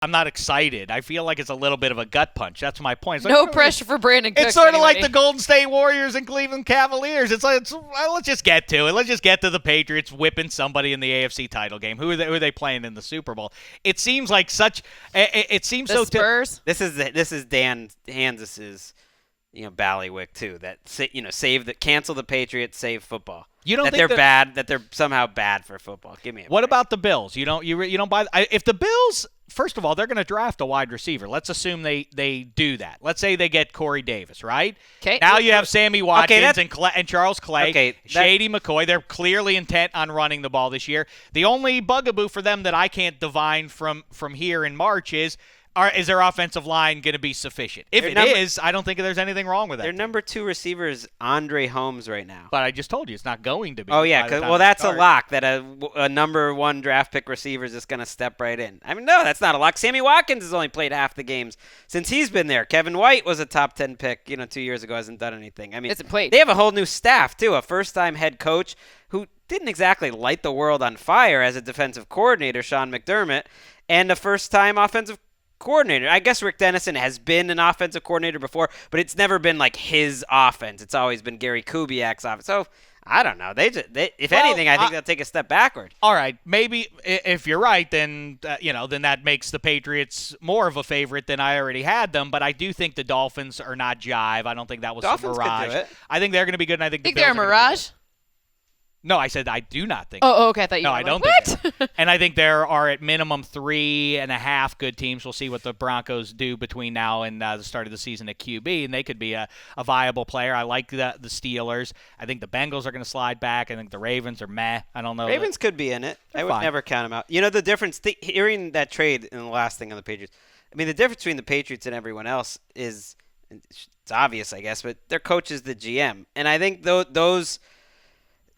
I'm not excited. I feel like it's a little bit of a gut punch. That's my point. No pressure for Brandon Cooks. It's sort of like the Golden State Warriors and Cleveland Cavaliers. It's like, let's just get to it. Let's just get to the Patriots whipping somebody in the AFC title game. Who are they playing in the Super Bowl? It seems like such. It seems the so. Spurs. This is Dan Hans's, ballywick too. That cancel the Patriots, save football. You don't that think they're bad? That they're somehow bad for football? Give me a What break. about the Bills? You don't buy if the Bills. First of all, they're going to draft a wide receiver. Let's assume they do that. Let's say they get Corey Davis, right? Okay. Now you have Sammy Watkins Okay, and Charles Clay, Okay, Shady McCoy. They're clearly intent on running the ball this year. The only bugaboo for them that I can't divine from here in March is their offensive line going to be sufficient? If it is, I don't think there's anything wrong with that. Their number 2 receiver is Andre Holmes right now. But I just told you it's not going to be. Oh, yeah. That's a lock that a number 1 draft pick receiver is just going to step right in. I mean, no, that's not a lock. Sammy Watkins has only played half the games since he's been there. Kevin White was a top 10 pick 2 years ago, hasn't done anything. I mean, Hasn't played. They have a whole new staff, too, a first-time head coach who didn't exactly light the world on fire as a defensive coordinator, Sean McDermott, and a first-time offensive coordinator. I guess Rick Dennison has been an offensive coordinator before, but it's never been like his offense. It's always been Gary Kubiak's offense. So I don't know. If anything, I think they'll take a step backward. All right, maybe if you're right, then then that makes the Patriots more of a favorite than I already had them. But I do think the Dolphins are not jive. I don't think that was Dolphins a mirage. could do it. I think they're going to be good, and I think Think the Bills they're a are gonna be mirage? good. No, I said I do not think. Oh, okay. I thought you No, were I don't like, think what? they are. And I think there are at minimum 3.5 good teams. We'll see what the Broncos do between now and the start of the season at QB, and they could be a viable player. I like the Steelers. I think the Bengals are going to slide back. I think the Ravens are meh. I don't know. Ravens could be in it. I would fine. never count them out. The difference, hearing that trade and the last thing on the Patriots, I mean, the difference between the Patriots and everyone else is, it's obvious, I guess, but their coach is the GM. And I think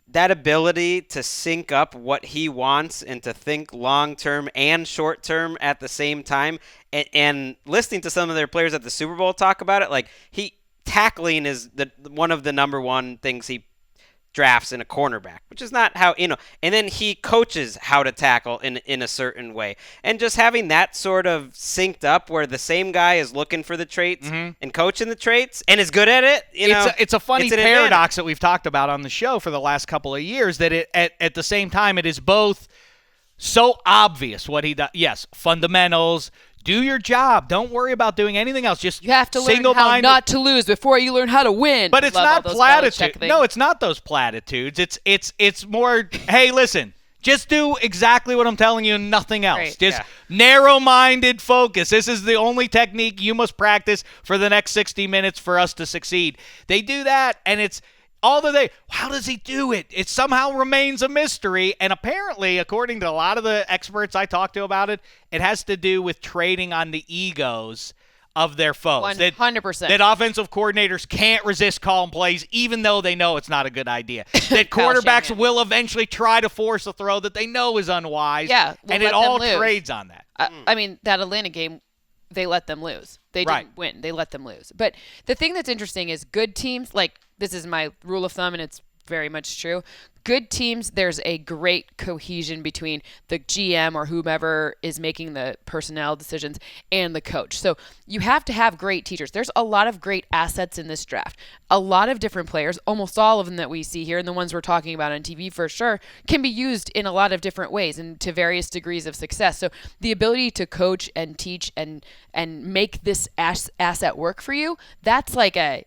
that ability to sync up what he wants and to think long-term and short-term at the same time, and listening to some of their players at the Super Bowl talk about it, like tackling is one of the number 1 things he drafts in a cornerback, which is not how, and then he coaches how to tackle in a certain way. And just having that sort of synced up where the same guy is looking for the traits and coaching the traits and is good at it, it's a funny it's an paradox that we've talked about on the show for the last couple of years, that at the same time it is both so obvious what he does. Yes, fundamentals. Do your job. Don't worry about doing anything else. Just you have to learn how not to lose before you learn how to win. But it's not platitudes. No, it's not those platitudes. It's more, hey, listen, just do exactly what I'm telling you and nothing else. Right. Just narrow-minded focus. This is the only technique you must practice for the next 60 minutes for us to succeed. They do that, and it's how does he do it? It somehow remains a mystery, and apparently, according to a lot of the experts I talked to about it, it has to do with trading on the egos of their foes. 100%. That offensive coordinators can't resist calling plays, even though they know it's not a good idea. That quarterbacks will eventually try to force a throw that they know is unwise. Yeah, and it all trades on that. I mean, that Atlanta game, they let them lose. They didn't win. They let them lose. But the thing that's interesting is good teams, like this is my rule of thumb, and it's very much true. Good teams, there's a great cohesion between the GM or whomever is making the personnel decisions and the coach. So you have to have great teachers. There's a lot of great assets in this draft. A lot of different players, almost all of them that we see here, and the ones we're talking about on TV for sure, can be used in a lot of different ways and to various degrees of success. So the ability to coach and teach and make this asset work for you, that's like a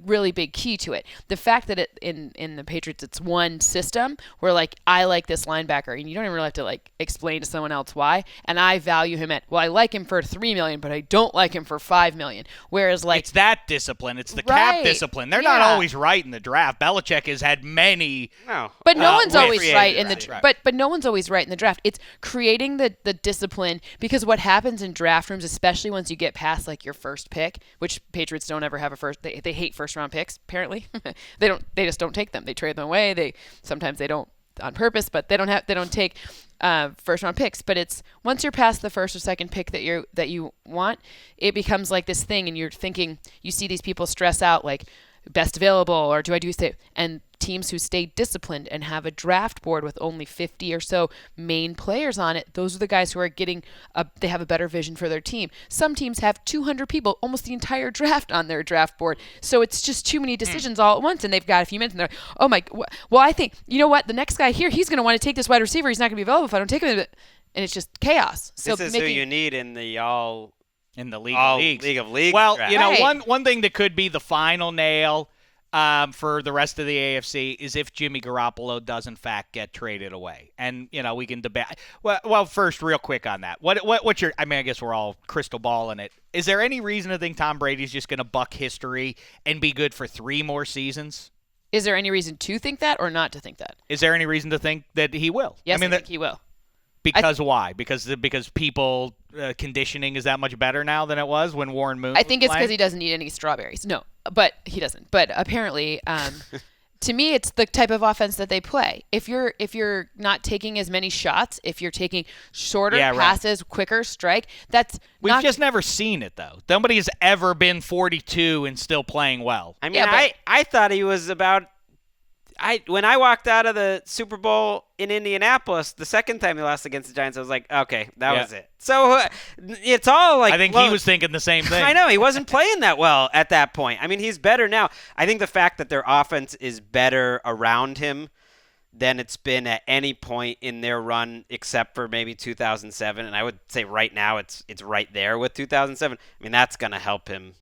really big key to it. The fact that in the Patriots it's one system where I like this linebacker and you don't even really have to explain to someone else why, and I value him I like him for $3 million, but I don't like him for $5 million. Whereas it's that discipline, it's the cap discipline. They're not always right in the draft. Belichick has had many. But no one's always right in the right. But no one's always right in the draft. It's creating the discipline, because what happens in draft rooms, especially once you get past your first pick, which Patriots don't ever have a first. They hate first round picks. Apparently, they just don't take them. They trade them away. Sometimes they don't on purpose, but they don't take first round picks. But it's once you're past the first or second pick that you want, it becomes like this thing, and you're thinking, you see these people stress out best available, or do I do stay? And teams who stay disciplined and have a draft board with only 50 or so main players on it, those are the guys who are they have a better vision for their team. Some teams have 200 people, almost the entire draft on their draft board. So it's just too many decisions all at once, and they've got a few minutes, and they're, oh my, well, I think, you know what, the next guy here, he's going to want to take this wide receiver. He's not going to be available if I don't take him. And it's just chaos. So this is who you need in the in the League of Leagues. League of Leagues. Well, draft. you know, Right. one thing that could be the final nail for the rest of the AFC is if Jimmy Garoppolo does in fact get traded away, and you know we can debate. Well, first, real quick on that. What's your? I mean, I guess we're all crystal balling it. Is there any reason to think Tom Brady's just going to buck history and be good for 3 more seasons? Is there any reason to think that or not to think that? Is there any reason to think that he will? Yes, I mean, I think he will. because why? Because people conditioning is that much better now than it was when Warren Moon. I think was it's because playing? he doesn't eat any strawberries. No, but he doesn't. But apparently, to me, it's the type of offense that they play. If you're not taking as many shots, if you're taking shorter passes, quicker strike, We've just never seen it though. Nobody has ever been 42 and still playing well. I mean, I thought he was about. When I walked out of the Super Bowl in Indianapolis the second time they lost against the Giants, I was like, okay, that was it. So it's all like. I think he was thinking the same thing. I know he wasn't playing that well at that point. I mean, he's better now. I think the fact that their offense is better around him than it's been at any point in their run except for maybe 2007, and I would say right now it's right there with 2007. I mean, that's going to help him